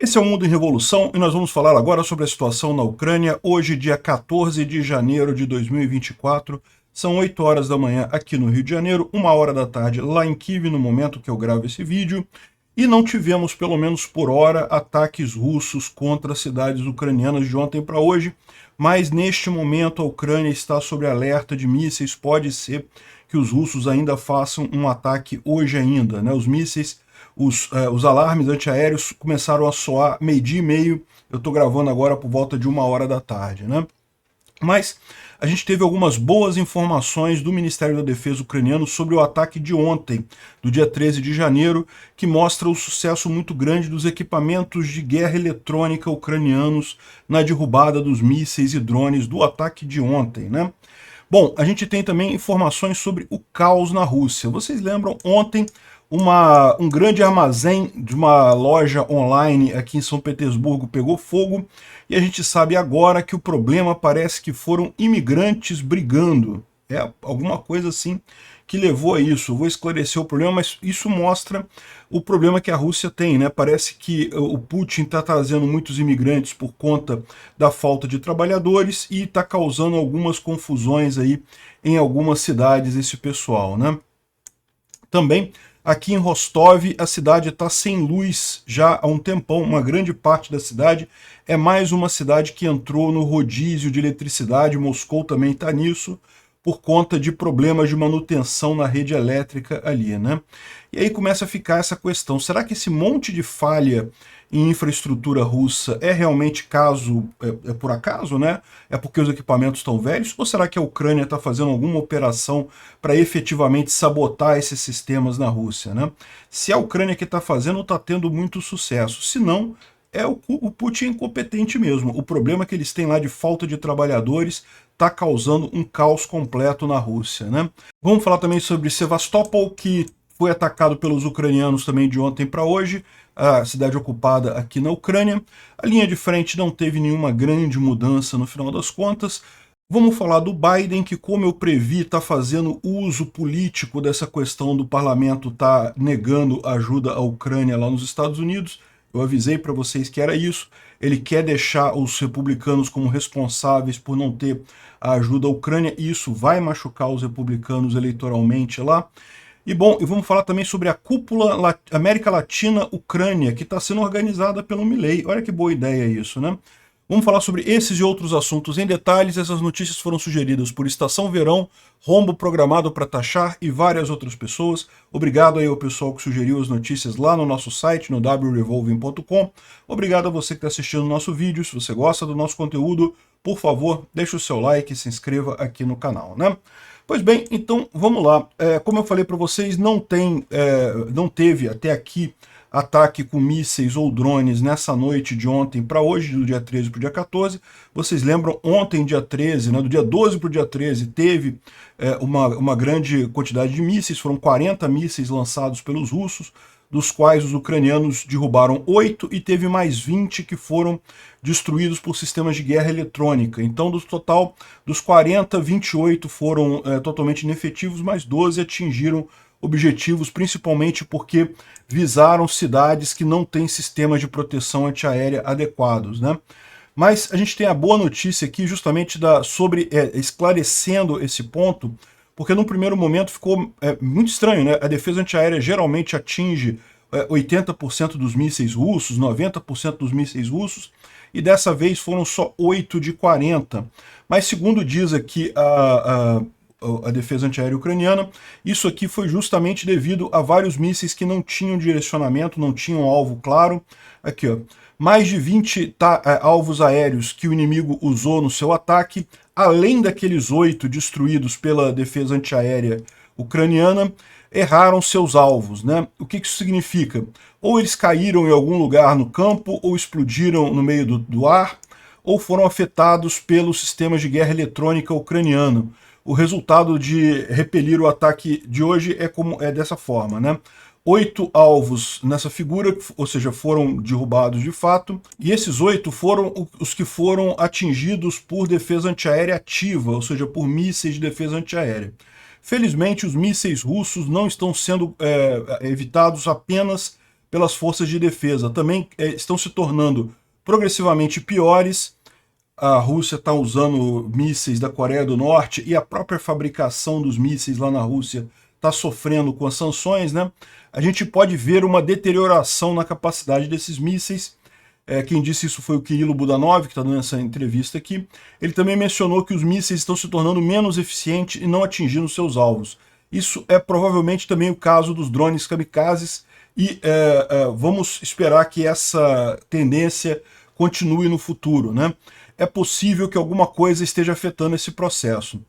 Esse é o Mundo em Revolução e nós vamos falar agora sobre a situação na Ucrânia, hoje, dia 14 de janeiro de 2024. São 8 horas da manhã aqui no Rio de Janeiro, 1 hora da tarde lá em Kiev, no momento que eu gravo esse vídeo. E não tivemos, pelo menos por hora, ataques russos contra cidades ucranianas de ontem para hoje. Mas neste momento a Ucrânia está sob alerta de mísseis. Pode ser que os russos ainda façam um ataque hoje ainda, né? Os mísseis, os alarmes antiaéreos começaram a soar meio-dia e meio. Eu estou gravando agora por volta de 1 hora da tarde, né? Mas a gente teve algumas boas informações do Ministério da Defesa ucraniano sobre o ataque de ontem, do dia 13 de janeiro, que mostra o sucesso muito grande dos equipamentos de guerra eletrônica ucranianos na derrubada dos mísseis e drones do ataque de ontem, né? Bom, a gente tem também informações sobre o caos na Rússia. Vocês lembram, ontem um grande armazém de uma loja online aqui em São Petersburgo pegou fogo, e a gente sabe agora que o problema parece que foram imigrantes brigando. É alguma coisa assim que levou a isso. Eu vou esclarecer o problema, mas isso mostra o problema que a Rússia tem, né? Parece que o Putin está trazendo muitos imigrantes por conta da falta de trabalhadores e está causando algumas confusões aí em algumas cidades, esse pessoal, né? Também aqui em Rostov, a cidade está sem luz já há um tempão, uma grande parte da cidade. É mais uma cidade que entrou no rodízio de eletricidade, Moscou também está nisso, por conta de problemas de manutenção na rede elétrica ali, né? E aí começa a ficar essa questão, será que esse monte de falha em infraestrutura russa é realmente por acaso, né? É porque os equipamentos estão velhos? Ou será que a Ucrânia está fazendo alguma operação para efetivamente sabotar esses sistemas na Rússia, né? Se a Ucrânia que está fazendo, está tendo muito sucesso. Se não, é o Putin incompetente mesmo. O problema que eles têm lá de falta de trabalhadores está causando um caos completo na Rússia, né? Vamos falar também sobre Sevastopol, que foi atacado pelos ucranianos também de ontem para hoje, a cidade ocupada aqui na Ucrânia. A linha de frente não teve nenhuma grande mudança no final das contas. Vamos falar do Biden, que, como eu previ, está fazendo uso político dessa questão do parlamento estar negando ajuda à Ucrânia lá nos Estados Unidos. Eu avisei para vocês que era isso. Ele quer deixar os republicanos como responsáveis por não ter a ajuda à Ucrânia, e isso vai machucar os republicanos eleitoralmente lá. E bom, e vamos falar também sobre a cúpula América Latina-Ucrânia, que está sendo organizada pelo Milei. Olha que boa ideia isso, né? Vamos falar sobre esses e outros assuntos em detalhes. Essas notícias foram sugeridas por Estação Verão, Rombo Programado para Taxar e várias outras pessoas. Obrigado aí ao pessoal que sugeriu as notícias lá no nosso site, no wrevolving.com. Obrigado a você que está assistindo o nosso vídeo. Se você gosta do nosso conteúdo, por favor, deixe o seu like e se inscreva aqui no canal, né? Pois bem, então vamos lá. Como eu falei para vocês, não teve até aqui ataque com mísseis ou drones nessa noite de ontem para hoje, do dia 13 para o dia 14. Vocês lembram, ontem, dia 13, né, do dia 12 para o dia 13, teve uma grande quantidade de mísseis, foram 40 mísseis lançados pelos russos, dos quais os ucranianos derrubaram 8 e teve mais 20 que foram destruídos por sistemas de guerra eletrônica. Então, do total dos 40, 28 foram totalmente inefetivos, mas 12 atingiram objetivos, principalmente porque visaram cidades que não têm sistemas de proteção antiaérea adequados, né? Mas a gente tem a boa notícia aqui justamente esclarecendo esse ponto, porque num primeiro momento ficou muito estranho, né? A defesa antiaérea geralmente atinge 80% dos mísseis russos, 90% dos mísseis russos, e dessa vez foram só 8 de 40. Mas segundo diz aqui a defesa antiaérea ucraniana, isso aqui foi justamente devido a vários mísseis que não tinham direcionamento, não tinham alvo claro. Aqui, ó, mais de 20 alvos aéreos que o inimigo usou no seu ataque, além daqueles 8 destruídos pela defesa antiaérea ucraniana, erraram seus alvos, né? O que isso significa? Ou eles caíram em algum lugar no campo, ou explodiram no meio do ar, ou foram afetados pelos sistemas de guerra eletrônica ucraniano. O resultado de repelir o ataque de hoje é dessa forma, né? 8 alvos nessa figura, ou seja, foram derrubados de fato, e esses 8 foram os que foram atingidos por defesa antiaérea ativa, ou seja, por mísseis de defesa antiaérea. Felizmente, os mísseis russos não estão sendo evitados apenas pelas forças de defesa também estão se tornando progressivamente piores. A Rússia está usando mísseis da Coreia do Norte e a própria fabricação dos mísseis lá na Rússia está sofrendo com as sanções, né? A gente pode ver uma deterioração na capacidade desses mísseis. Quem disse isso foi o Kirilo Budanov, que está dando essa entrevista aqui. Ele também mencionou que os mísseis estão se tornando menos eficientes e não atingindo seus alvos. Isso é provavelmente também o caso dos drones kamikazes e vamos esperar que essa tendência continue no futuro, né? É possível que alguma coisa esteja afetando esse processo.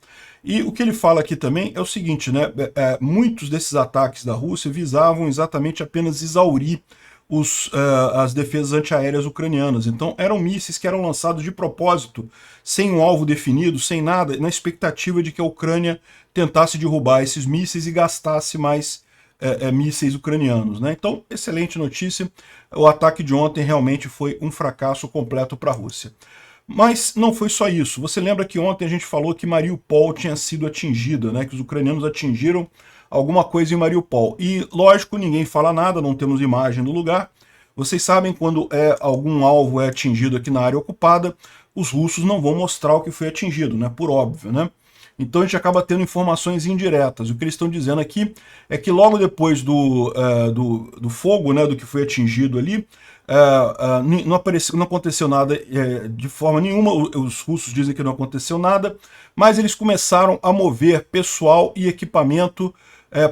E o que ele fala aqui também é o seguinte, né? Muitos desses ataques da Rússia visavam exatamente apenas exaurir as defesas antiaéreas ucranianas. Então eram mísseis que eram lançados de propósito, sem um alvo definido, sem nada, na expectativa de que a Ucrânia tentasse derrubar esses mísseis e gastasse mais mísseis ucranianos, né? Então, excelente notícia. O ataque de ontem realmente foi um fracasso completo para a Rússia. Mas não foi só isso. Você lembra que ontem a gente falou que Mariupol tinha sido atingida, né? Que os ucranianos atingiram alguma coisa em Mariupol. E, lógico, ninguém fala nada, não temos imagem do lugar. Vocês sabem, quando algum alvo é atingido aqui na área ocupada, os russos não vão mostrar o que foi atingido, né? Por óbvio, né? Então a gente acaba tendo informações indiretas. O que eles estão dizendo aqui é que logo depois do fogo, né, do que foi atingido ali, não aconteceu nada de forma nenhuma. Os russos dizem que não aconteceu nada, mas eles começaram a mover pessoal e equipamento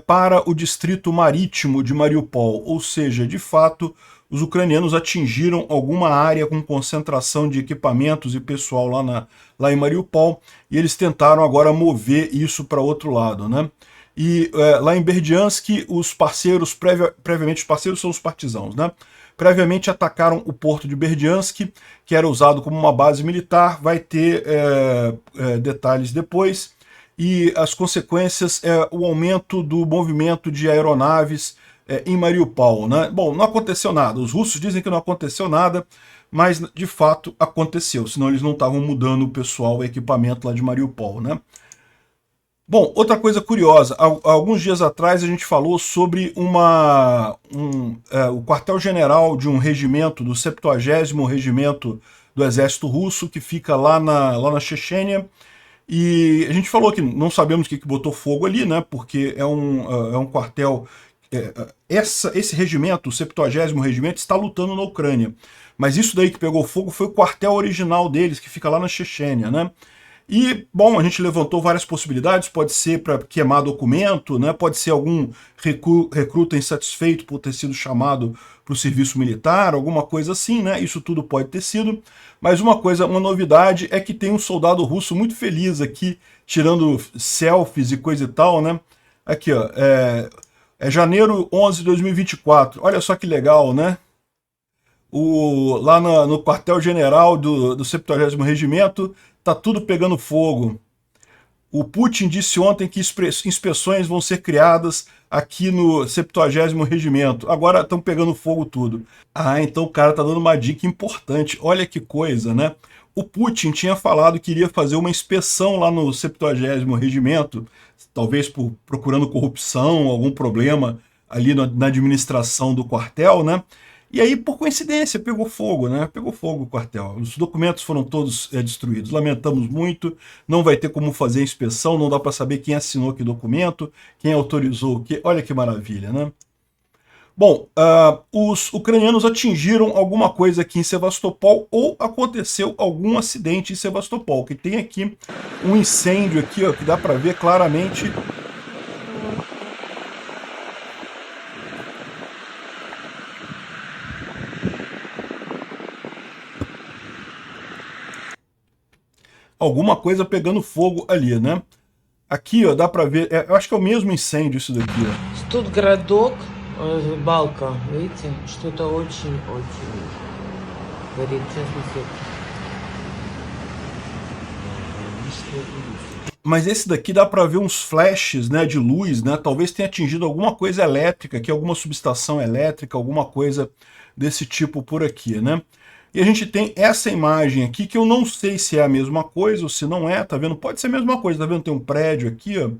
para o distrito marítimo de Mariupol, ou seja, de fato, os ucranianos atingiram alguma área com concentração de equipamentos e pessoal lá em Mariupol, e eles tentaram agora mover isso para outro lado, né? E lá em Berdiansk, os parceiros, previamente os parceiros são os partisãos, né? Previamente atacaram o porto de Berdiansk, que era usado como uma base militar, vai ter detalhes depois, e as consequências é o aumento do movimento de aeronaves em Mariupol, né? Bom, não aconteceu nada. Os russos dizem que não aconteceu nada, mas de fato aconteceu, senão eles não estavam mudando o pessoal, o equipamento lá de Mariupol, né? Bom, outra coisa curiosa, alguns dias atrás a gente falou sobre o quartel-general de um regimento, do 70º Regimento do Exército Russo, que fica lá na Chechênia, e a gente falou que não sabemos o que botou fogo ali, né? Porque é um quartel. Esse regimento, o 70º Regimento, está lutando na Ucrânia. Mas isso daí que pegou fogo foi o quartel original deles, que fica lá na Chechênia, né? E, bom, a gente levantou várias possibilidades, pode ser para queimar documento, né? Pode ser algum recruta insatisfeito por ter sido chamado para o serviço militar, alguma coisa assim, né? Isso tudo pode ter sido. Mas uma novidade é que tem um soldado russo muito feliz aqui, tirando selfies e coisa e tal, né? Aqui, ó, janeiro 11 de 2024, olha só que legal, né? Lá no quartel-general do 70º Regimento, tá tudo pegando fogo. O Putin disse ontem que inspeções vão ser criadas aqui no 70º Regimento. Agora estão pegando fogo tudo. Ah, então o cara tá dando uma dica importante. Olha que coisa, né? O Putin tinha falado que iria fazer uma inspeção lá no 70º Regimento, talvez procurando corrupção, algum problema ali na administração do quartel, né? E aí, por coincidência, pegou fogo, né? Pegou fogo o quartel. Os documentos foram todos destruídos. Lamentamos muito, não vai ter como fazer a inspeção, não dá para saber quem assinou que documento, quem autorizou o quê. Olha que maravilha, né? Bom, os ucranianos atingiram alguma coisa aqui em Sevastopol ou aconteceu algum acidente em Sevastopol, que tem aqui um incêndio aqui, ó, que dá para ver claramente. Alguma coisa pegando fogo ali, né? Aqui, ó, dá pra ver, eu acho que é o mesmo incêndio isso daqui, ó. Тут городок, балка, видите, что-то очень горит. Сейчас Mas esse daqui dá pra ver uns flashes, né, de luz, né? Talvez tenha atingido alguma coisa elétrica aqui, alguma subestação elétrica, alguma coisa desse tipo por aqui, né? E a gente tem essa imagem aqui, que eu não sei se é a mesma coisa ou se não é, tá vendo? Pode ser a mesma coisa, tá vendo? Tem um prédio aqui, ó.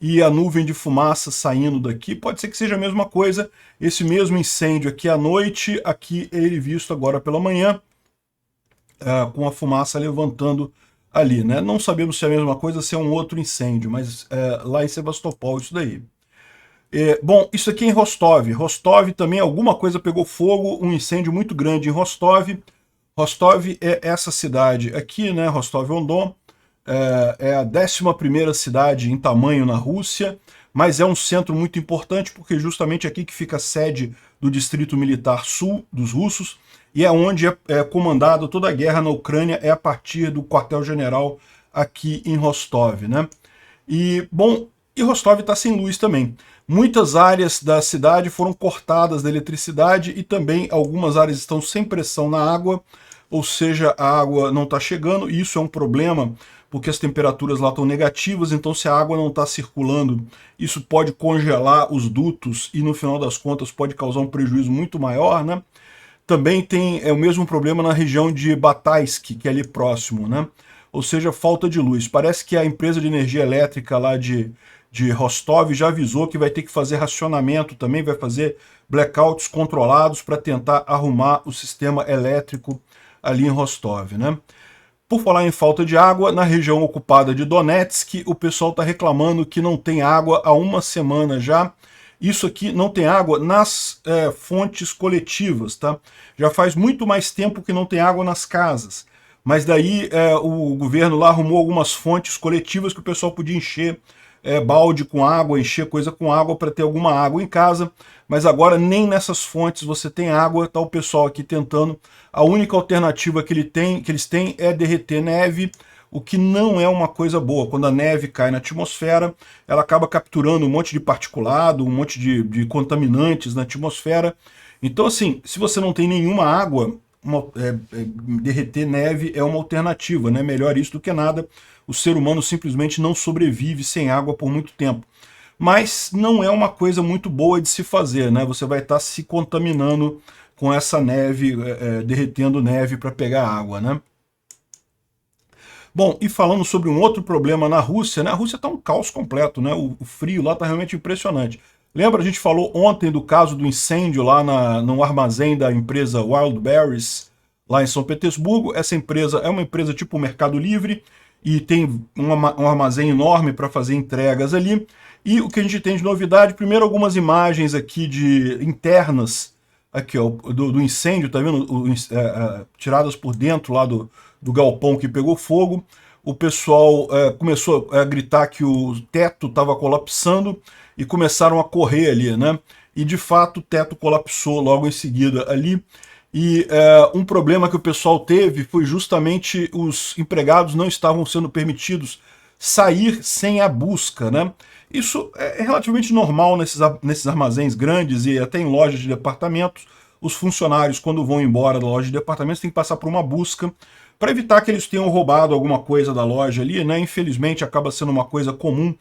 e a nuvem de fumaça saindo daqui. Pode ser que seja a mesma coisa, esse mesmo incêndio aqui à noite, aqui ele visto agora pela manhã, com a fumaça levantando ali, né? Não sabemos se é a mesma coisa, se é um outro incêndio, mas lá em Sebastopol isso daí. Bom, isso aqui é em Rostov. Rostov também alguma coisa pegou fogo, um incêndio muito grande em Rostov. Rostov é essa cidade aqui, né? Rostov-on-Don. É a 11ª cidade em tamanho na Rússia, mas é um centro muito importante porque justamente aqui que fica a sede do Distrito Militar Sul dos russos e é onde é comandada toda a guerra na Ucrânia, é a partir do quartel-general aqui em Rostov, né? E, bom, e Rostov está sem luz também. Muitas áreas da cidade foram cortadas da eletricidade e também algumas áreas estão sem pressão na água, ou seja, a água não está chegando, e isso é um problema porque as temperaturas lá estão negativas, então se a água não está circulando, isso pode congelar os dutos e no final das contas pode causar um prejuízo muito maior, né? Também tem o mesmo problema na região de Bataisk, que é ali próximo, né? Ou seja, falta de luz. Parece que a empresa de energia elétrica lá de Rostov já avisou que vai ter que fazer racionamento também, vai fazer blackouts controlados para tentar arrumar o sistema elétrico ali em Rostov, né? Por falar em falta de água, na região ocupada de Donetsk, o pessoal está reclamando que não tem água há uma semana já. Isso aqui não tem água nas fontes coletivas, tá? Já faz muito mais tempo que não tem água nas casas. Mas daí o governo lá arrumou algumas fontes coletivas que o pessoal podia encher balde com água, encher coisa com água para ter alguma água em casa, mas agora nem nessas fontes você tem água, tá o pessoal aqui tentando. A única alternativa que eles têm é derreter neve, o que não é uma coisa boa. Quando a neve cai na atmosfera, ela acaba capturando um monte de particulado, um monte de contaminantes na atmosfera. Então, assim, se você não tem nenhuma água, derreter neve é uma alternativa, né? Melhor isso do que nada. O ser humano simplesmente não sobrevive sem água por muito tempo. Mas não é uma coisa muito boa de se fazer, né? Você vai estar se contaminando com essa neve, derretendo neve para pegar água, né? Bom, e falando sobre um outro problema na Rússia, né? A Rússia está um caos completo, né? O frio lá está realmente impressionante. Lembra, a gente falou ontem do caso do incêndio lá no armazém da empresa Wildberries, lá em São Petersburgo. Essa empresa é uma empresa tipo Mercado Livre e tem um armazém enorme para fazer entregas ali. E o que a gente tem de novidade, primeiro algumas imagens aqui internas aqui, ó, do incêndio, tá vendo? Tiradas por dentro lá do galpão que pegou fogo. O pessoal começou a gritar que o teto estava colapsando e começaram a correr ali, né? E de fato o teto colapsou logo em seguida ali. E um problema que o pessoal teve foi justamente os empregados não estavam sendo permitidos sair sem a busca, né? Isso é relativamente normal nesses armazéns grandes e até em lojas de departamentos. Os funcionários, quando vão embora da loja de departamentos, têm que passar por uma busca para evitar que eles tenham roubado alguma coisa da loja ali, né? Infelizmente acaba sendo uma coisa comum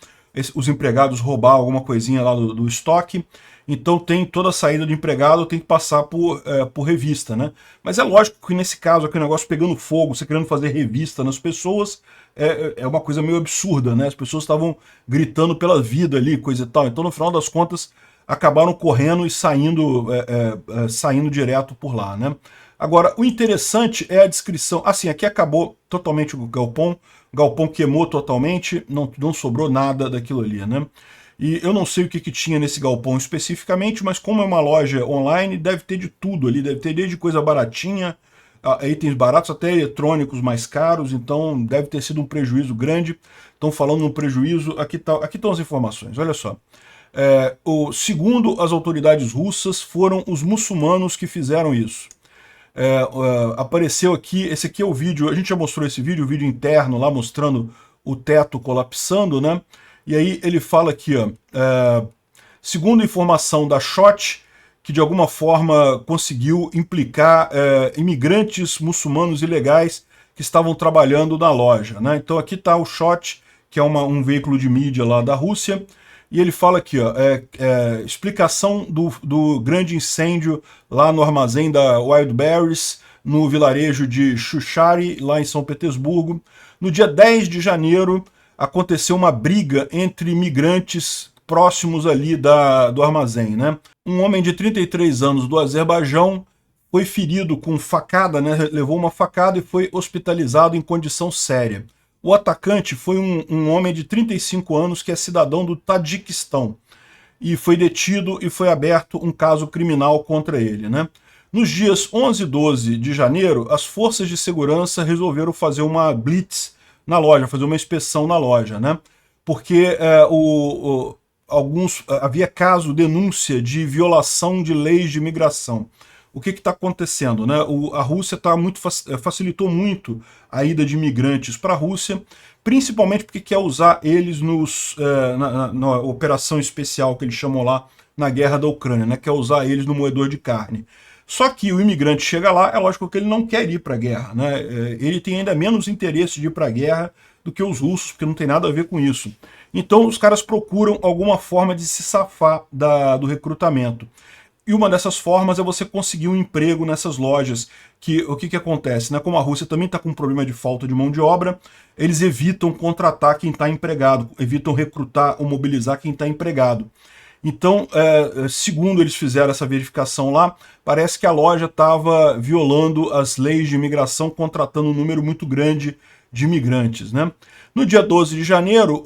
os empregados roubar alguma coisinha lá do estoque. Então tem toda a saída do empregado, tem que passar por revista, né? Mas é lógico que nesse caso aqui o negócio pegando fogo, você querendo fazer revista nas pessoas, é uma coisa meio absurda, né? As pessoas estavam gritando pela vida ali, coisa e tal. Então no final das contas acabaram correndo e saindo direto por lá, né? Agora, o interessante é a descrição. Assim, aqui acabou totalmente o galpão queimou totalmente, não sobrou nada daquilo ali, né? E eu não sei o que tinha nesse galpão especificamente, mas como é uma loja online, deve ter de tudo ali, deve ter desde coisa baratinha, itens baratos até eletrônicos mais caros, então deve ter sido um prejuízo grande. Estão falando num prejuízo, aqui estão as informações, olha só. Segundo as autoridades russas, foram os muçulmanos que fizeram isso. Apareceu aqui, esse aqui é o vídeo, a gente já mostrou esse vídeo, o vídeo interno lá mostrando o teto colapsando, né? E aí ele fala aqui, ó, segundo informação da SHOT, que de alguma forma conseguiu implicar imigrantes muçulmanos ilegais que estavam trabalhando na loja, né? Então aqui está o SHOT, que é um veículo de mídia lá da Rússia, e ele fala aqui, ó, explicação do grande incêndio lá no armazém da Wildberries, no vilarejo de Shushari, lá em São Petersburgo. No dia 10 de janeiro, aconteceu uma briga entre imigrantes próximos ali do armazém, né? Um homem de 33 anos do Azerbaijão foi ferido com facada, né? Levou uma facada e foi hospitalizado em condição séria. O atacante foi um homem de 35 anos que é cidadão do Tajiquistão e foi detido e foi aberto um caso criminal contra ele, né? Nos dias 11 e 12 de janeiro, as forças de segurança resolveram fazer uma blitz na loja, fazer uma inspeção na loja, né? Porque havia caso, denúncia de violação de leis de imigração. O que está acontecendo, né? A Rússia facilitou muito a ida de imigrantes para a Rússia, principalmente porque quer usar eles na operação especial que eles chamam lá na guerra da Ucrânia, né? Quer usar eles no moedor de carne. Só que o imigrante chega lá, é lógico que ele não quer ir para a guerra, né? Ele tem ainda menos interesse de ir para a guerra do que os russos, porque não tem nada a ver com isso. Então os caras procuram alguma forma de se safar do recrutamento. E uma dessas formas é você conseguir um emprego nessas lojas. O que acontece, né? Como a Rússia também está com um problema de falta de mão de obra, eles evitam contratar quem está empregado, evitam recrutar ou mobilizar quem está empregado. Então, segundo eles fizeram essa verificação lá, parece que a loja estava violando as leis de imigração, contratando um número muito grande de imigrantes, né? No dia 12 de janeiro,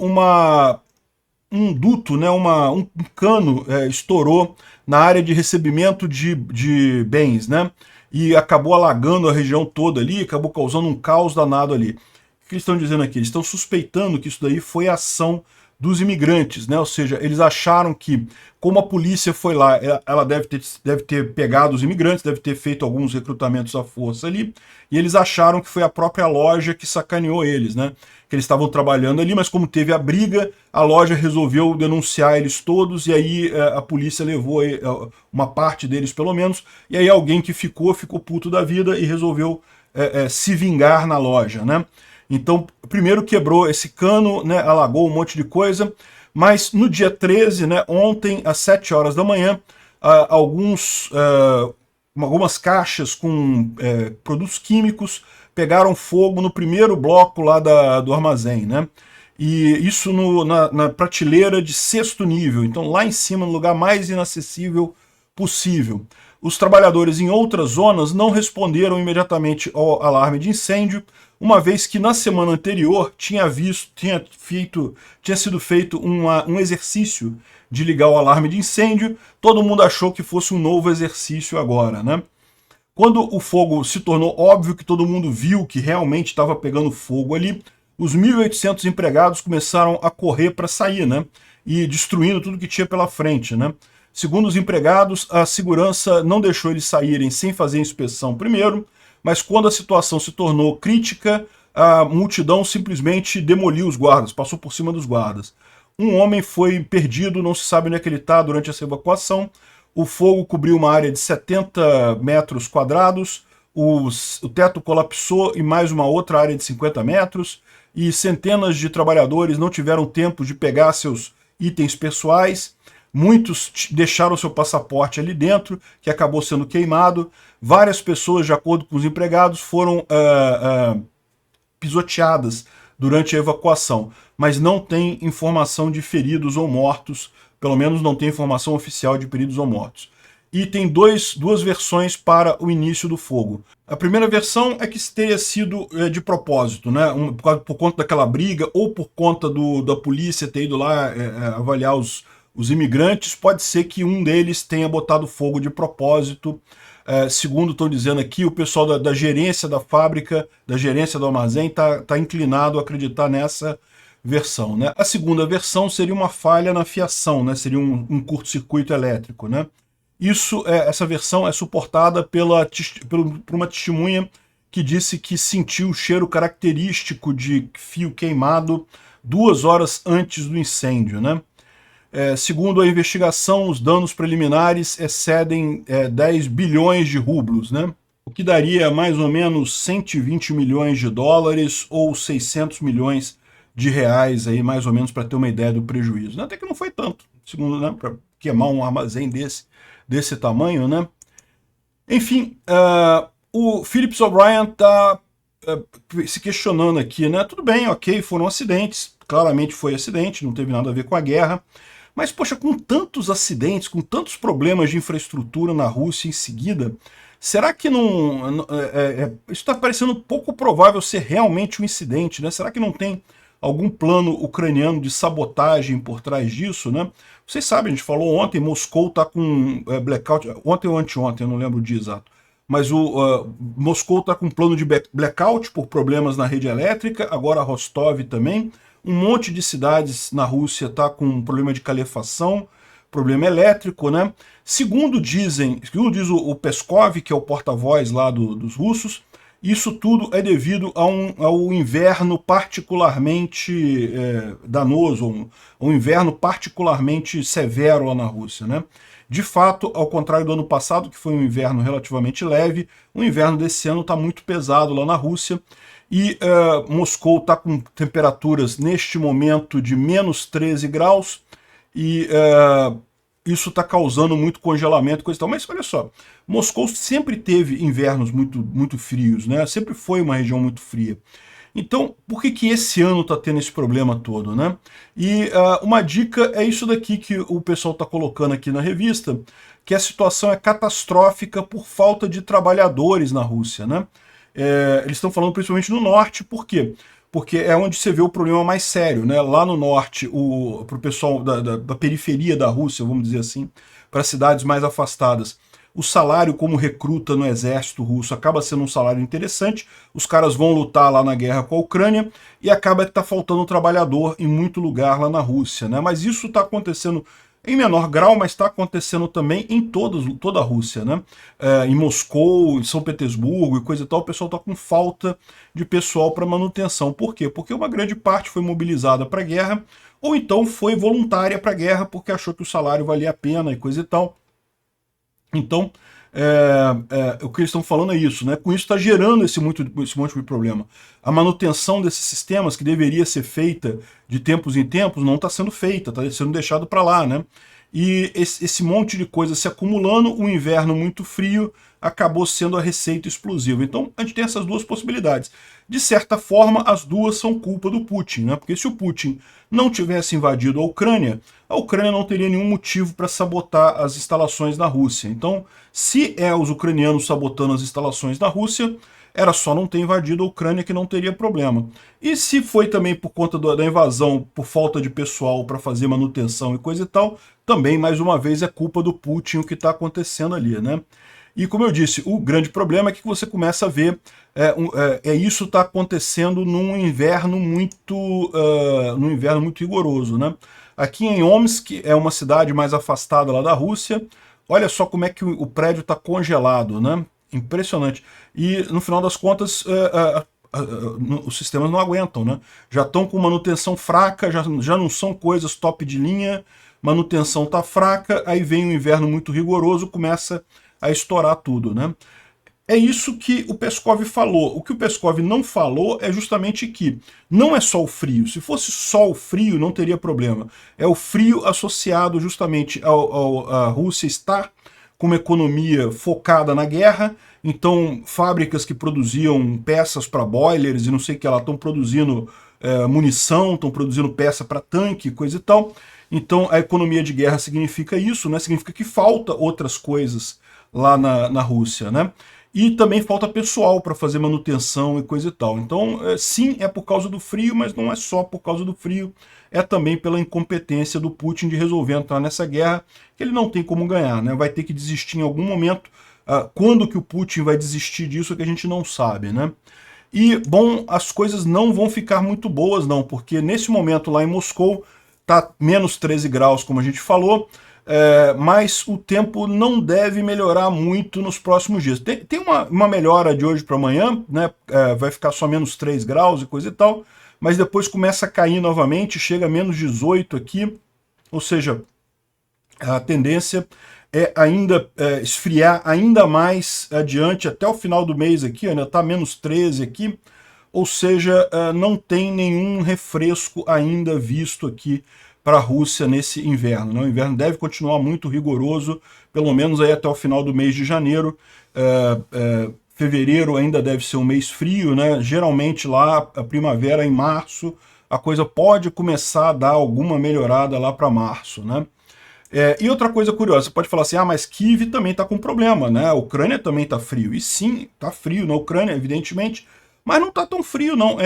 um duto, né, um cano estourou na área de recebimento de bens, né? E acabou alagando a região toda ali, acabou causando um caos danado ali. O que eles estão dizendo aqui? Eles estão suspeitando que isso daí foi ação dos imigrantes, né? Ou seja, eles acharam que, como a polícia foi lá, ela deve ter pegado os imigrantes, deve ter feito alguns recrutamentos à força ali, e eles acharam que foi a própria loja que sacaneou eles, né? Que eles estavam trabalhando ali, mas como teve a briga, a loja resolveu denunciar eles todos, e aí a polícia levou uma parte deles, pelo menos, e aí alguém que ficou puto da vida e resolveu se vingar na loja, né? Então, primeiro quebrou esse cano, né, alagou um monte de coisa, mas no dia 13, né, ontem, às 7 horas da manhã, algumas caixas com produtos químicos pegaram fogo no primeiro bloco lá do armazém, né? E isso na prateleira de 6º nível, então lá em cima, no lugar mais inacessível possível. Os trabalhadores em outras zonas não responderam imediatamente ao alarme de incêndio, uma vez que na semana anterior tinha sido feito um exercício de ligar o alarme de incêndio, todo mundo achou que fosse um novo exercício agora, né? Quando o fogo se tornou óbvio que todo mundo viu que realmente estava pegando fogo ali, os 1.800 empregados começaram a correr para sair, né? E destruindo tudo que tinha pela frente, né? Segundo os empregados, a segurança não deixou eles saírem sem fazer a inspeção primeiro, mas quando a situação se tornou crítica, a multidão simplesmente demoliu os guardas, passou por cima dos guardas. Um homem foi perdido, não se sabe onde é que ele está durante essa evacuação. O fogo cobriu uma área de 70 metros quadrados, o teto colapsou em mais uma outra área de 50 metros, e centenas de trabalhadores não tiveram tempo de pegar seus itens pessoais. Muitos deixaram seu passaporte ali dentro, que acabou sendo queimado. Várias pessoas, de acordo com os empregados, foram pisoteadas durante a evacuação, mas não tem informação de feridos ou mortos, pelo menos não tem informação oficial de feridos ou mortos. E tem duas versões para o início do fogo. A primeira versão é que teria sido de propósito, né? Por conta daquela briga, ou por conta da polícia ter ido lá avaliar os imigrantes, pode ser que um deles tenha botado fogo de propósito. Segundo estão dizendo aqui, o pessoal da gerência da fábrica, da gerência do armazém, está inclinado a acreditar nessa versão, né? A segunda versão seria uma falha na fiação, né? Seria um curto-circuito elétrico, né? Essa versão é suportada por uma testemunha que disse que sentiu o cheiro característico de fio queimado 2 horas antes do incêndio, né? Segundo a investigação, os danos preliminares excedem 10 bilhões de rublos, né? O que daria mais ou menos 120 milhões de dólares ou 600 milhões de reais, aí, mais ou menos, para ter uma ideia do prejuízo. Até que não foi tanto, segundo, né, para queimar um armazém desse tamanho, né? Enfim, o Phillips O'Brien está se questionando aqui, né? Tudo bem, ok, foram acidentes, claramente foi acidente, não teve nada a ver com a guerra. Mas, poxa, com tantos acidentes, com tantos problemas de infraestrutura na Rússia em seguida, será que não... isso está parecendo pouco provável ser realmente um incidente, né? Será que não tem algum plano ucraniano de sabotagem por trás disso, né? Vocês sabem, a gente falou ontem, Moscou está com blackout, ontem ou anteontem, eu não lembro o dia exato, mas Moscou está com um plano de blackout por problemas na rede elétrica, agora Rostov também. Um monte de cidades na Rússia está com um problema de calefação, problema elétrico, né? Segundo diz o Peskov, que é o porta-voz lá dos russos, isso tudo é devido ao inverno particularmente danoso, um inverno particularmente severo lá na Rússia, né? De fato, ao contrário do ano passado, que foi um inverno relativamente leve, o inverno desse ano está muito pesado lá na Rússia, e Moscou está com temperaturas neste momento de menos 13 graus, e isso está causando muito congelamento, coisa e tal. Mas olha só, Moscou sempre teve invernos muito frios, né? Sempre foi uma região muito fria. Então, por que esse ano está tendo esse problema todo, né? E uma dica é isso daqui que o pessoal está colocando aqui na revista, que a situação é catastrófica por falta de trabalhadores na Rússia, né? Eles estão falando principalmente no norte, por quê? Porque é onde você vê o problema mais sério, né? Lá no norte, para o pessoal da periferia da Rússia, vamos dizer assim, para cidades mais afastadas, o salário como recruta no exército russo acaba sendo um salário interessante, os caras vão lutar lá na guerra com a Ucrânia, e acaba que está faltando trabalhador em muito lugar lá na Rússia, né? Mas isso está acontecendo em menor grau, mas está acontecendo também em toda a Rússia, né? Em Moscou, em São Petersburgo e coisa e tal, o pessoal está com falta de pessoal para manutenção. Por quê? Porque uma grande parte foi mobilizada para a guerra, ou então foi voluntária para a guerra porque achou que o salário valia a pena e coisa e tal. Então, o que eles estão falando é isso, né? Com isso está gerando esse monte de problema. A manutenção desses sistemas, que deveria ser feita de tempos em tempos, não está sendo feita, está sendo deixado para lá, né? E esse monte de coisa se acumulando, um inverno muito frio acabou sendo a receita explosiva. Então a gente tem essas duas possibilidades. De certa forma, as duas são culpa do Putin, né? Porque se o Putin não tivesse invadido a Ucrânia não teria nenhum motivo para sabotar as instalações na Rússia. Então, se os ucranianos sabotando as instalações na Rússia, era só não ter invadido a Ucrânia que não teria problema. E se foi também por conta da invasão, por falta de pessoal para fazer manutenção e coisa e tal, também, mais uma vez, é culpa do Putin o que está acontecendo ali, né? E como eu disse, o grande problema é que você começa a ver isso está acontecendo num inverno muito rigoroso, né? Aqui em Omsk, é uma cidade mais afastada lá da Rússia, olha só como é que o prédio está congelado, né? Impressionante. E no final das contas, os sistemas não aguentam, né? Já estão com manutenção fraca, já não são coisas top de linha, manutenção está fraca, aí vem o inverno muito rigoroso, começa a estourar tudo, né? É isso que o Peskov falou. O que o Peskov não falou é justamente que não é só o frio. Se fosse só o frio, não teria problema. É o frio associado justamente à Rússia estar com uma economia focada na guerra, então fábricas que produziam peças para boilers e não sei o que lá, estão produzindo munição, estão produzindo peça para tanque, coisa e tal. Então a economia de guerra significa isso, né? Significa que falta outras coisas lá na Rússia, né? E também falta pessoal para fazer manutenção e coisa e tal. Então, sim, é por causa do frio, mas não é só por causa do frio, é também pela incompetência do Putin de resolver entrar nessa guerra, que ele não tem como ganhar, né? Vai ter que desistir em algum momento. Quando que o Putin vai desistir disso é que a gente não sabe, né? E, bom, as coisas não vão ficar muito boas, não, porque nesse momento lá em Moscou tá menos 13 graus, como a gente falou, mas o tempo não deve melhorar muito nos próximos dias. Tem uma melhora de hoje para amanhã, né? Vai ficar só menos 3 graus e coisa e tal, mas depois começa a cair novamente, chega a menos 18 aqui, ou seja, a tendência é ainda esfriar ainda mais adiante, até o final do mês aqui, ainda está menos 13 aqui, ou seja, não tem nenhum refresco ainda visto aqui para a Rússia nesse inverno, né? O inverno deve continuar muito rigoroso, pelo menos aí até o final do mês de janeiro. Fevereiro ainda deve ser um mês frio, né? Geralmente lá a primavera é em março, a coisa pode começar a dar alguma melhorada lá para março, né? E outra coisa curiosa, você pode falar assim, mas Kiev também está com problema, né? A Ucrânia também está frio. E sim, está frio na Ucrânia, evidentemente, mas não está tão frio, não.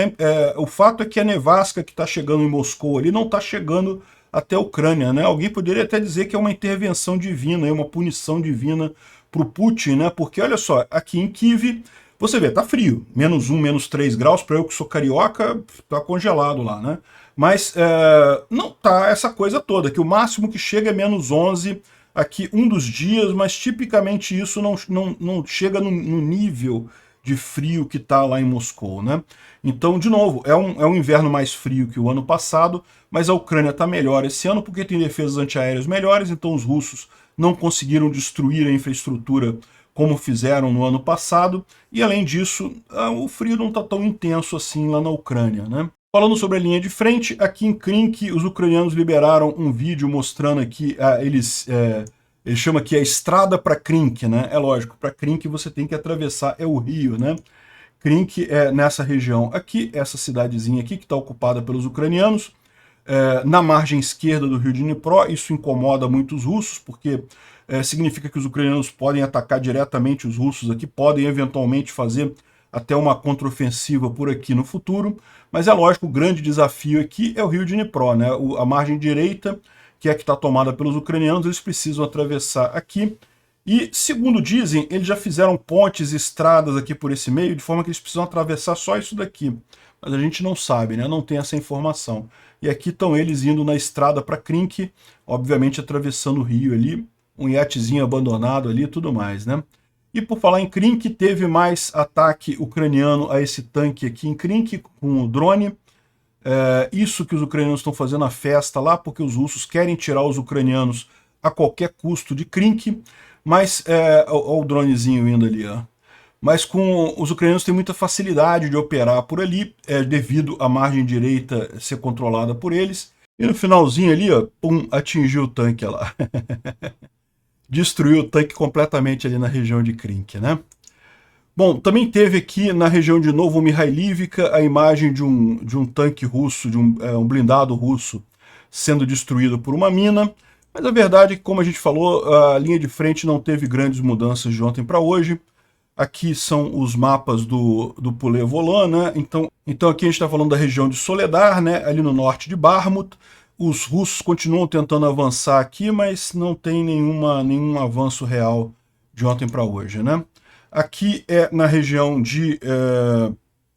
O fato é que a nevasca que está chegando em Moscou ali não está chegando até a Ucrânia, né? Alguém poderia até dizer que é uma intervenção divina, uma punição divina para o Putin, né? Porque, olha só, aqui em Kiev, você vê, tá frio, -1, -3 graus, para eu que sou carioca, tá congelado lá, né? Mas não tá essa coisa toda, que o máximo que chega é -11 aqui um dos dias, mas tipicamente isso não chega no nível de frio que tá lá em Moscou, né? Então, de novo, é um inverno mais frio que o ano passado, mas a Ucrânia está melhor esse ano porque tem defesas antiaéreas melhores, então os russos não conseguiram destruir a infraestrutura como fizeram no ano passado, e além disso, o frio não está tão intenso assim lá na Ucrânia, né? Falando sobre a linha de frente, aqui em Krink, os ucranianos liberaram um vídeo mostrando aqui, eles chamam aqui a estrada para Krink, né? É lógico, para Krink você tem que atravessar, o rio, né? Krink é nessa região aqui, essa cidadezinha aqui que está ocupada pelos ucranianos, na margem esquerda do rio de Dnipro. Isso incomoda muito os russos, porque significa que os ucranianos podem atacar diretamente os russos aqui, podem eventualmente fazer até uma contraofensiva por aqui no futuro, mas é lógico, o grande desafio aqui é o rio de Dnipro, né? A margem direita, que é a que está tomada pelos ucranianos, eles precisam atravessar aqui, e, segundo dizem, eles já fizeram pontes e estradas aqui por esse meio, de forma que eles precisam atravessar só isso daqui. Mas a gente não sabe, né? Não tem essa informação. E aqui estão eles indo na estrada para Krink, obviamente atravessando o rio ali, um iatezinho abandonado ali e tudo mais, né? E por falar em Krink, teve mais ataque ucraniano a esse tanque aqui em Krink, com o drone. Isso que os ucranianos estão fazendo a festa lá, porque os russos querem tirar os ucranianos a qualquer custo de Krink, mas, olha o dronezinho indo ali, ó. Mas com os ucranianos têm muita facilidade de operar por ali, devido à margem direita ser controlada por eles. E no finalzinho ali, ó, pum, atingiu o tanque lá. Destruiu o tanque completamente ali na região de Krink, né? Bom, também teve aqui na região de Novo-Mihailivka a imagem de um tanque russo, de um blindado russo sendo destruído por uma mina. Mas a verdade é que, como a gente falou, a linha de frente não teve grandes mudanças de ontem para hoje. Aqui são os mapas do Pulevolan, né? Então aqui a gente está falando da região de Soledar, né? Ali no norte de Bakhmut. Os russos continuam tentando avançar aqui, mas não tem nenhum avanço real de ontem para hoje, né? Aqui é na região de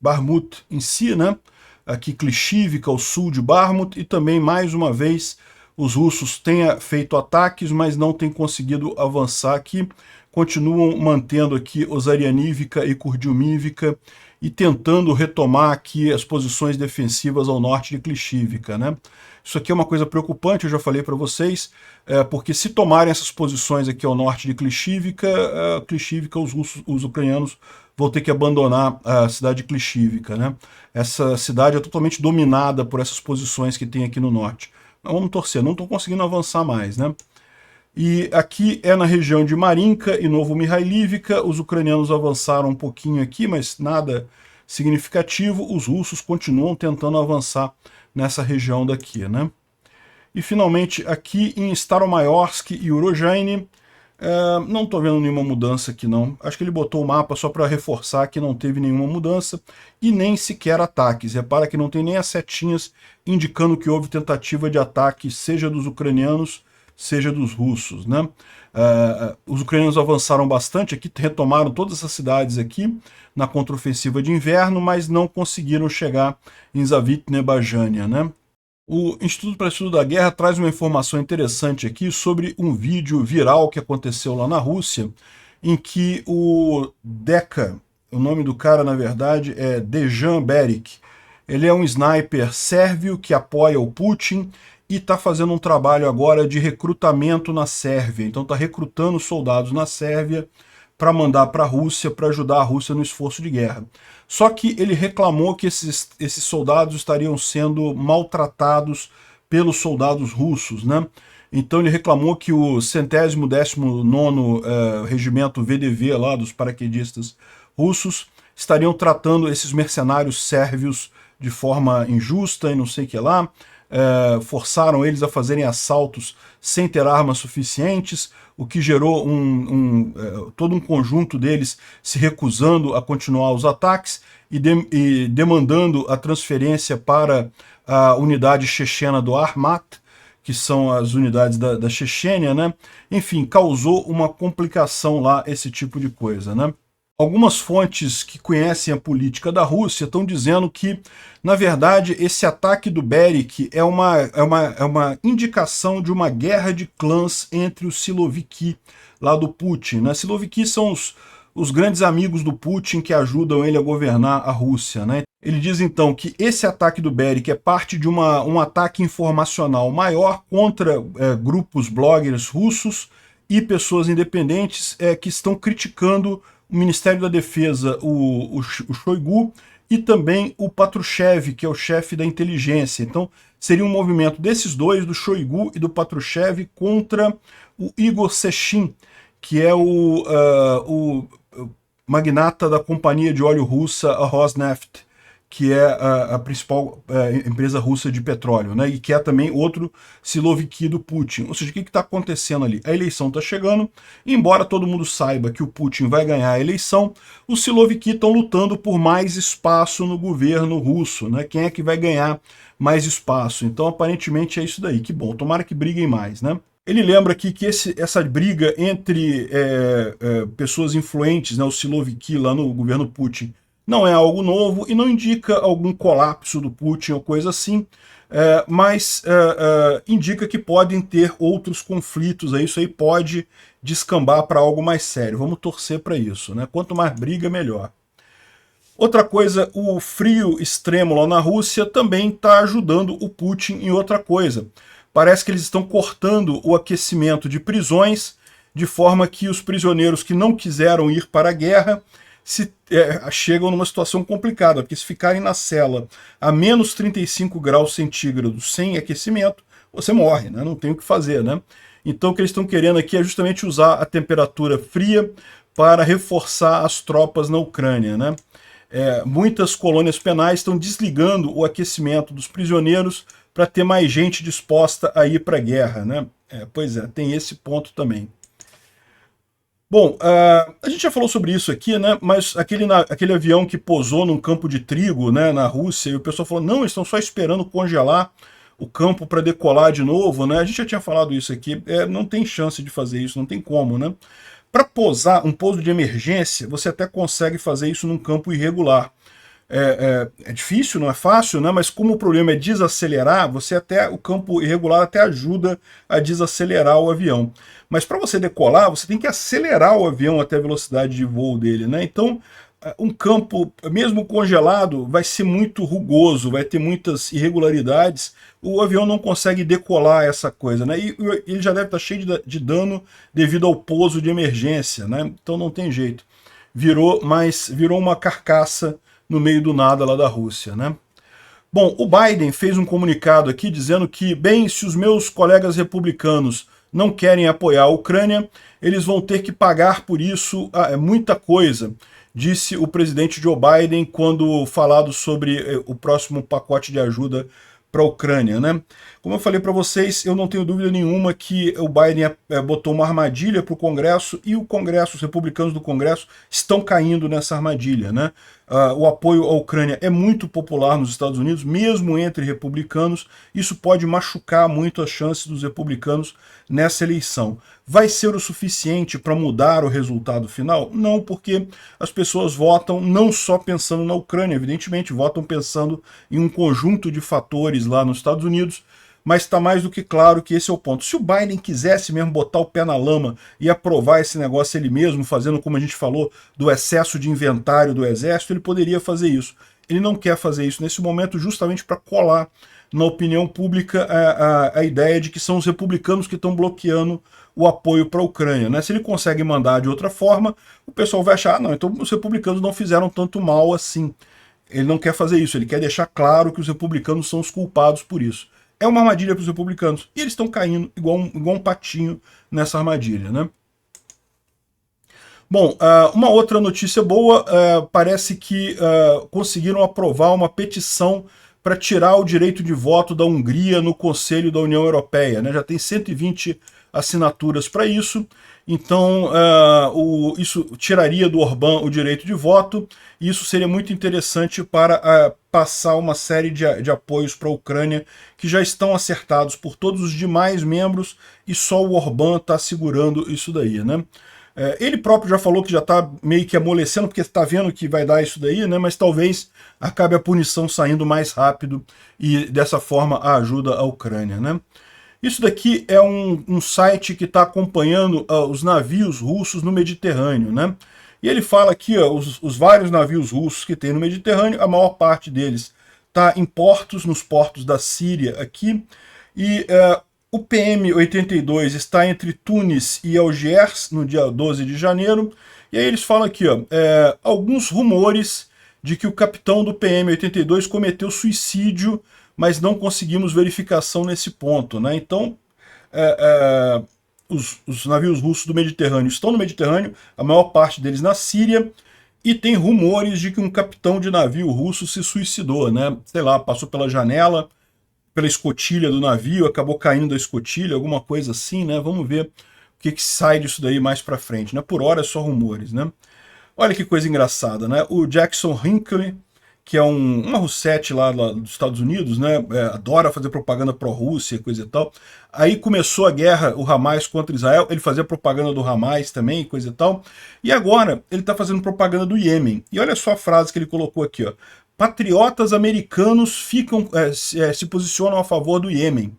Bakhmut em si, né? Aqui Klishivka, ao sul de Bakhmut, e também, mais uma vez, os russos têm feito ataques, mas não têm conseguido avançar aqui. Continuam mantendo aqui Ozarianivka e Kurdyumivka e tentando retomar aqui as posições defensivas ao norte de Klishivka, né? Isso aqui é uma coisa preocupante, eu já falei para vocês, porque se tomarem essas posições aqui ao norte de Klishivka, os ucranianos vão ter que abandonar a cidade de Klishivka, né? Essa cidade é totalmente dominada por essas posições que tem aqui no norte. Mas vamos torcer, não estão conseguindo avançar mais, né? E aqui é na região de Marinka e Novo-Mihailivka. Os ucranianos avançaram um pouquinho aqui, mas nada significativo. Os russos continuam tentando avançar nessa região daqui, né? E finalmente aqui em Staromayorsk e Urozhaine, não estou vendo nenhuma mudança aqui não. Acho que ele botou o mapa só para reforçar que não teve nenhuma mudança e nem sequer ataques. Repara que não tem nem as setinhas indicando que houve tentativa de ataque, seja dos ucranianos, seja dos russos, né? Os ucranianos avançaram bastante aqui, retomaram todas essas cidades aqui na contraofensiva de inverno, mas não conseguiram chegar em Zavitne Bajania, né? O Instituto para Estudo da Guerra traz uma informação interessante aqui sobre um vídeo viral que aconteceu lá na Rússia, em que o Deka, o nome do cara na verdade é Dejan Beric, ele é um sniper sérvio que apoia o Putin e está fazendo um trabalho agora de recrutamento na Sérvia. Então está recrutando soldados na Sérvia para mandar para a Rússia, para ajudar a Rússia no esforço de guerra. Só que ele reclamou que esses soldados estariam sendo maltratados pelos soldados russos, né? Então ele reclamou que o 119º Regimento VDV lá dos paraquedistas russos estariam tratando esses mercenários sérvios de forma injusta e não sei o que lá, forçaram eles a fazerem assaltos sem ter armas suficientes, o que gerou todo um conjunto deles se recusando a continuar os ataques e demandando a transferência para a unidade chechena do Armat, que são as unidades da Chechênia, né? Enfim, causou uma complicação lá esse tipo de coisa, né? Algumas fontes que conhecem a política da Rússia estão dizendo que, na verdade, esse ataque do Berik é uma indicação de uma guerra de clãs entre os Siloviki, lá do Putin, né? Siloviki são os grandes amigos do Putin que ajudam ele a governar a Rússia, né? Ele diz então que esse ataque do Berik é parte de um ataque informacional maior contra grupos bloggers russos e pessoas independentes que estão criticando o Ministério da Defesa, o Shoigu, e também o Patrushev, que é o chefe da inteligência. Então seria um movimento desses dois, do Shoigu e do Patrushev, contra o Igor Sechin, que é o magnata da companhia de óleo russa, a Rosneft, que é a principal empresa russa de petróleo, né? E que é também outro Siloviki do Putin. Ou seja, o que está acontecendo ali? A eleição está chegando, e embora todo mundo saiba que o Putin vai ganhar a eleição, os Siloviki estão lutando por mais espaço no governo russo, né? Quem é que vai ganhar mais espaço? Então, aparentemente, é isso daí. Que bom, tomara que briguem mais, né? Ele lembra aqui que essa briga entre pessoas influentes, né, os Siloviki lá no governo Putin, não é algo novo e não indica algum colapso do Putin ou coisa assim, mas indica que podem ter outros conflitos, isso aí pode descambar para algo mais sério. Vamos torcer para isso, né? Quanto mais briga, melhor. Outra coisa, o frio extremo lá na Rússia também está ajudando o Putin em outra coisa. Parece que eles estão cortando o aquecimento de prisões, de forma que os prisioneiros que não quiseram ir para a guerra chegam numa situação complicada, porque se ficarem na cela a menos 35 graus centígrados sem aquecimento, você morre, né? Não tem o que fazer, né? Então o que eles estão querendo aqui é justamente usar a temperatura fria para reforçar as tropas na Ucrânia, né? Muitas colônias penais estão desligando o aquecimento dos prisioneiros para ter mais gente disposta a ir para a guerra, né? Pois é, tem esse ponto também. Bom, a gente já falou sobre isso aqui, né? Mas aquele avião que pousou num campo de trigo, né, na Rússia, e o pessoal falou, não, eles estão só esperando congelar o campo para decolar de novo, né? A gente já tinha falado isso aqui, não tem chance de fazer isso, não tem como, né? Para pousar um pouso de emergência, você até consegue fazer isso num campo irregular. É difícil, não é fácil, né? Mas como o problema é desacelerar, o campo irregular até ajuda a desacelerar o avião. Mas para você decolar, você tem que acelerar o avião até a velocidade de voo dele, né? Então, um campo, mesmo congelado, vai ser muito rugoso, vai ter muitas irregularidades, o avião não consegue decolar essa coisa, né? E ele já deve estar cheio de dano devido ao pouso de emergência, né? Então não tem jeito. Virou uma carcaça no meio do nada lá da Rússia, né? Bom, o Biden fez um comunicado aqui dizendo que, bem, se os meus colegas republicanos não querem apoiar a Ucrânia, eles vão ter que pagar por isso muita coisa, disse o presidente Joe Biden quando falado sobre o próximo pacote de ajuda para a Ucrânia, né? Como eu falei para vocês, eu não tenho dúvida nenhuma que o Biden botou uma armadilha para o Congresso e os republicanos do Congresso estão caindo nessa armadilha, né? O apoio à Ucrânia é muito popular nos Estados Unidos, mesmo entre republicanos. Isso pode machucar muito as chances dos republicanos nessa eleição. Vai ser o suficiente para mudar o resultado final? Não, porque as pessoas votam não só pensando na Ucrânia, evidentemente, votam pensando em um conjunto de fatores lá nos Estados Unidos, mas está mais do que claro que esse é o ponto. Se o Biden quisesse mesmo botar o pé na lama e aprovar esse negócio ele mesmo, fazendo, como a gente falou, do excesso de inventário do exército, ele poderia fazer isso. Ele não quer fazer isso nesse momento justamente para colar na opinião pública a ideia de que são os republicanos que estão bloqueando o apoio para a Ucrânia, né? Se ele consegue mandar de outra forma, o pessoal vai achar, não, então os republicanos não fizeram tanto mal assim. Ele não quer fazer isso, ele quer deixar claro que os republicanos são os culpados por isso. É uma armadilha para os republicanos. E eles estão caindo igual um patinho nessa armadilha, né? Bom, uma outra notícia boa, parece que conseguiram aprovar uma petição para tirar o direito de voto da Hungria no Conselho da União Europeia, né? Já tem 120 assinaturas para isso, então isso tiraria do Orbán o direito de voto, e isso seria muito interessante para passar uma série de apoios para a Ucrânia, que já estão acertados por todos os demais membros, e só o Orbán está segurando isso daí, né? Ele próprio já falou que já está meio que amolecendo, porque está vendo que vai dar isso daí, né? Mas talvez acabe a punição saindo mais rápido e dessa forma ajuda a Ucrânia, né? Isso daqui é um site que está acompanhando os navios russos no Mediterrâneo, né? E ele fala aqui, ó, os vários navios russos que tem no Mediterrâneo, a maior parte deles está em portos, nos portos da Síria aqui, e o PM-82 está entre Tunis e Algés, no dia 12 de janeiro, e aí eles falam aqui, ó, alguns rumores de que o capitão do PM-82 cometeu suicídio, mas não conseguimos verificação nesse ponto, né? Então, os navios russos do Mediterrâneo estão no Mediterrâneo, a maior parte deles na Síria, e tem rumores de que um capitão de navio russo se suicidou, né? Sei lá, passou pela janela, pela escotilha do navio, acabou caindo da escotilha, alguma coisa assim, né? Vamos ver o que sai disso daí mais pra frente, né? Por hora é só rumores, né? Olha que coisa engraçada, né? O Jackson Hinckley, que é uma Russete lá dos Estados Unidos, né? Adora fazer propaganda pró-Rússia, coisa e tal. Aí começou a guerra, o Hamas contra Israel, ele fazia propaganda do Hamas também, coisa e tal. E agora ele está fazendo propaganda do Iêmen. E olha só a frase que ele colocou aqui, ó. Patriotas americanos se posicionam a favor do Iêmen.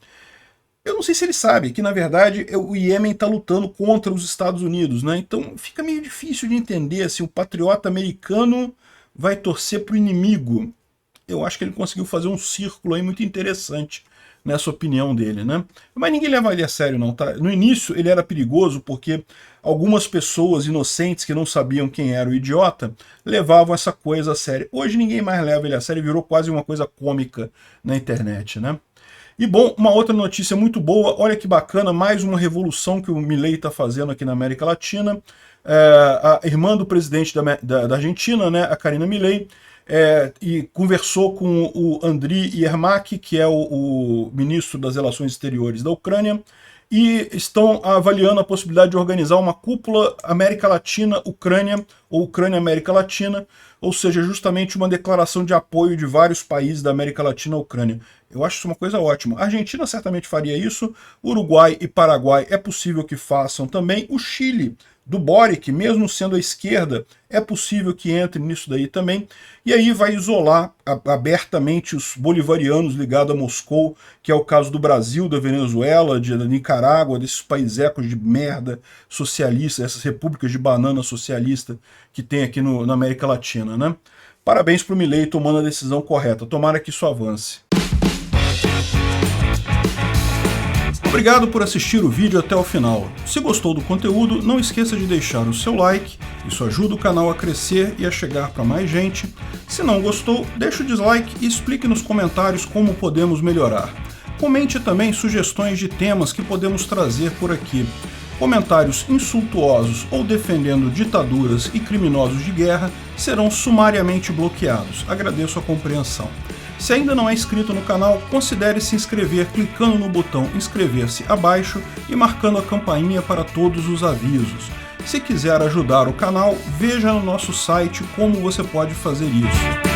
Eu não sei se ele sabe que, na verdade, o Iêmen está lutando contra os Estados Unidos, né? Então fica meio difícil de entender, assim, o patriota americano vai torcer para o inimigo. Eu acho que ele conseguiu fazer um círculo aí muito interessante nessa opinião dele, né? Mas ninguém leva ele a sério, não, tá? No início ele era perigoso porque algumas pessoas inocentes que não sabiam quem era o idiota levavam essa coisa a sério. Hoje ninguém mais leva ele a sério, virou quase uma coisa cômica na internet, né? E bom, uma outra notícia muito boa, olha que bacana, mais uma revolução que o Milei está fazendo aqui na América Latina. A irmã do presidente da Argentina, né, a Karina Milei, e conversou com o Andriy Yermak, que é o ministro das Relações Exteriores da Ucrânia, e estão avaliando a possibilidade de organizar uma cúpula América Latina-Ucrânia, ou Ucrânia-América Latina, ou seja, justamente uma declaração de apoio de vários países da América Latina à Ucrânia. Eu acho isso uma coisa ótima. A Argentina certamente faria isso, Uruguai e Paraguai é possível que façam também, o Chile do Boric, mesmo sendo à esquerda, é possível que entre nisso daí também, e aí vai isolar abertamente os bolivarianos ligados a Moscou, que é o caso do Brasil, da Venezuela, da Nicarágua, desses paisecos de merda socialista, essas repúblicas de banana socialista que tem aqui na América Latina, né? Parabéns para o Milei tomando a decisão correta, tomara que isso avance. Obrigado por assistir o vídeo até o final. Se gostou do conteúdo, não esqueça de deixar o seu like, isso ajuda o canal a crescer e a chegar para mais gente. Se não gostou, deixe o dislike e explique nos comentários como podemos melhorar. Comente também sugestões de temas que podemos trazer por aqui. Comentários insultuosos ou defendendo ditaduras e criminosos de guerra serão sumariamente bloqueados. Agradeço a compreensão. Se ainda não é inscrito no canal, considere se inscrever clicando no botão inscrever-se abaixo e marcando a campainha para todos os avisos. Se quiser ajudar o canal, veja no nosso site como você pode fazer isso.